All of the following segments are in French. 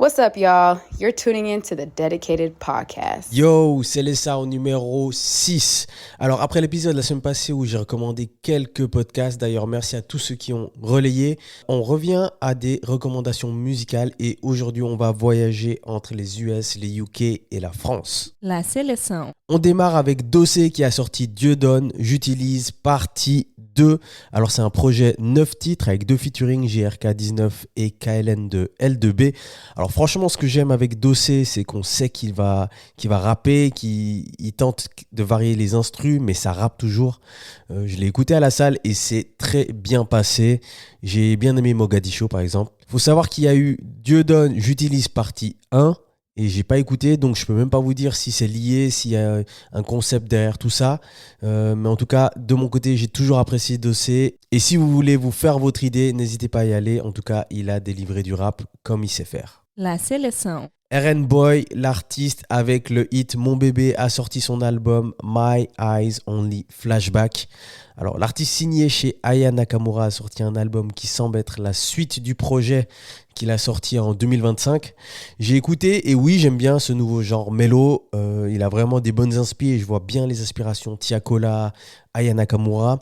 What's up, y'all? You're tuning in to the Dedicated Podcast. Yo, c'est Lessa au numéro 6. Alors, après l'épisode de la semaine passée où j'ai recommandé quelques podcasts, d'ailleurs, merci à tous ceux qui ont relayé, on revient à des recommandations musicales et aujourd'hui, on va voyager entre les US, les UK et la France. La sélection. On démarre avec Dossé qui a sorti Dieu donne, j'utilise partie 2. Alors, c'est un projet 9 titres avec 2 featuring, JRK19 et KLN de L2B. Alors, franchement, ce que j'aime avec Dossé, c'est qu'on sait qu'il va rapper, qu'il tente de varier les instrus, mais ça rappe toujours. Je l'ai écouté à la salle et c'est très bien passé. J'ai bien aimé Mogadiscio, par exemple. Il faut savoir qu'il y a eu Dieu donne, j'utilise partie 1. Et j'ai pas écouté, donc je peux même pas vous dire si c'est lié, s'il y a un concept derrière tout ça. Mais en tout cas, de mon côté, j'ai toujours apprécié Dossé. Et si vous voulez vous faire votre idée, n'hésitez pas à y aller. En tout cas, il a délivré du rap comme il sait faire. La sélection. RN Boy, l'artiste avec le hit Mon bébé, a sorti son album My Eyes Only Flashback. Alors, l'artiste signé chez Aya Nakamura a sorti un album qui semble être la suite du projet qu'il a sorti en 2025. J'ai écouté et oui, j'aime bien ce nouveau genre mélo. Il a vraiment des bonnes inspirations et je vois bien les aspirations Tiakola, Aya Nakamura.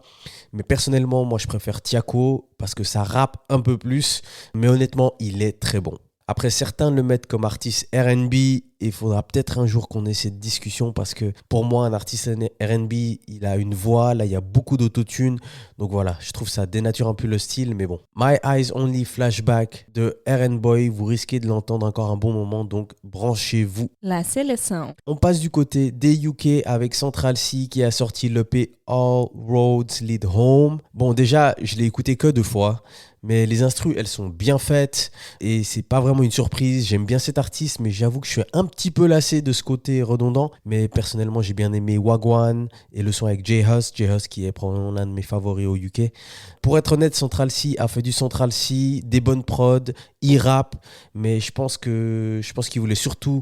Mais personnellement, moi, je préfère Tiako parce que ça rappe un peu plus. Mais honnêtement, il est très bon. Après, certains le mettent comme artiste R&B et il faudra peut-être un jour qu'on ait cette discussion parce que pour moi, un artiste R&B, il a une voix, là, il y a beaucoup d'autotune. Donc voilà, je trouve ça dénature un peu le style, mais bon. My Eyes Only Flashback de RN Boy, vous risquez de l'entendre encore un bon moment, donc branchez-vous. La sélection. On passe du côté des UK avec Central C qui a sorti l'EP All Roads Lead Home. Bon, déjà, je l'ai écouté que 2 fois. Mais les instrus, elles sont bien faites et c'est pas vraiment une surprise. J'aime bien cet artiste, mais j'avoue que je suis un petit peu lassé de ce côté redondant. Mais personnellement, j'ai bien aimé Wagwan et le son avec J-Hus. J-Hus qui est probablement l'un de mes favoris au UK. Pour être honnête, Central C a fait du Central C, des bonnes prods, il rappe. Mais je pense qu'il voulait surtout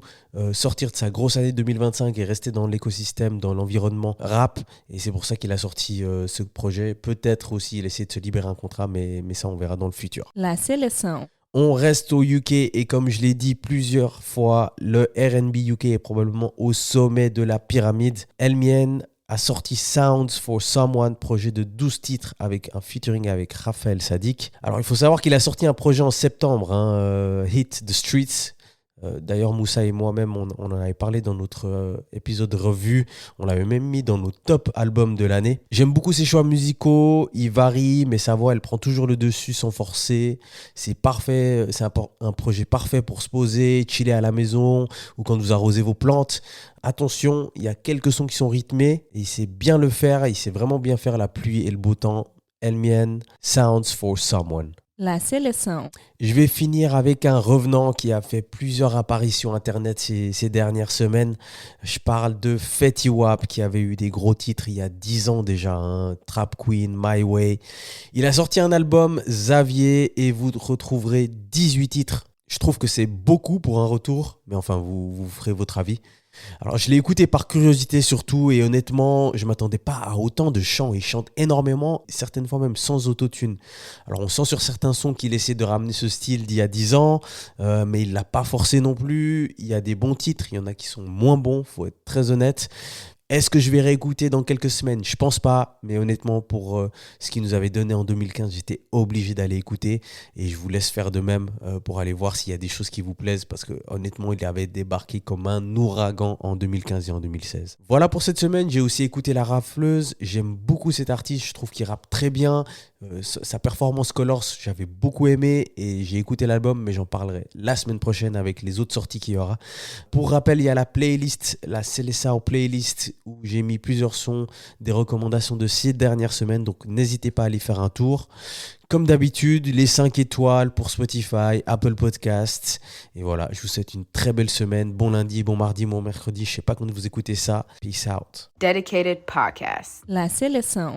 sortir de sa grosse année 2025 et rester dans l'écosystème, dans l'environnement rap. Et c'est pour ça qu'il a sorti ce projet. Peut-être aussi il essaie de se libérer un contrat, mais ça on verra dans le futur. La sélection. On reste au UK et comme je l'ai dit plusieurs fois, le R&B UK est probablement au sommet de la pyramide. Elmien a sorti Sounds for Someone, projet de 12 titres avec un featuring avec Raphaël Sadik. Alors il faut savoir qu'il a sorti un projet en septembre, Hit the Streets. D'ailleurs, Moussa et moi-même, on en avait parlé dans notre épisode revue. On l'avait même mis dans nos top albums de l'année. J'aime beaucoup ses choix musicaux. Il varie, mais sa voix, elle prend toujours le dessus sans forcer. C'est parfait. C'est un projet parfait pour se poser, chiller à la maison ou quand vous arrosez vos plantes. Attention, il y a quelques sons qui sont rythmés. Et il sait bien le faire. Il sait vraiment bien faire la pluie et le beau temps. Elmien, Sounds for Someone. La sélection. Je vais finir avec un revenant qui a fait plusieurs apparitions internet ces dernières semaines. Je parle de Fetty Wap qui avait eu des gros titres il y a 10 ans déjà. Trap Queen, My Way. Il a sorti un album, Xavier, et vous retrouverez 18 titres. Je trouve que c'est beaucoup pour un retour, mais enfin, vous ferez votre avis. Alors, je l'ai écouté par curiosité surtout et honnêtement, je ne m'attendais pas à autant de chants. Il chante énormément, certaines fois même sans autotune. Alors, on sent sur certains sons qu'il essaie de ramener ce style d'il y a 10 ans, mais il ne l'a pas forcé non plus. Il y a des bons titres, il y en a qui sont moins bons, il faut être très honnête. Est-ce que je vais réécouter dans quelques semaines? Je pense pas, mais honnêtement, pour ce qu'il nous avait donné en 2015, j'étais obligé d'aller écouter et je vous laisse faire de même pour aller voir s'il y a des choses qui vous plaisent parce que honnêtement, il avait débarqué comme un ouragan en 2015 et en 2016. Voilà pour cette semaine, j'ai aussi écouté La Rafleuse. J'aime beaucoup cet artiste, je trouve qu'il rappe très bien. Sa performance Colors, j'avais beaucoup aimé et j'ai écouté l'album, mais j'en parlerai la semaine prochaine avec les autres sorties qu'il y aura. Pour rappel, il y a la playlist, la Seleção playlist où j'ai mis plusieurs sons, des recommandations de ces dernières semaines, donc n'hésitez pas à aller faire un tour. Comme d'habitude, les 5 étoiles pour Spotify, Apple Podcasts. Et voilà, je vous souhaite une très belle semaine. Bon lundi, bon mardi, bon mercredi. Je sais pas quand vous écoutez ça. Peace out. Dedicated Podcast. La sélection.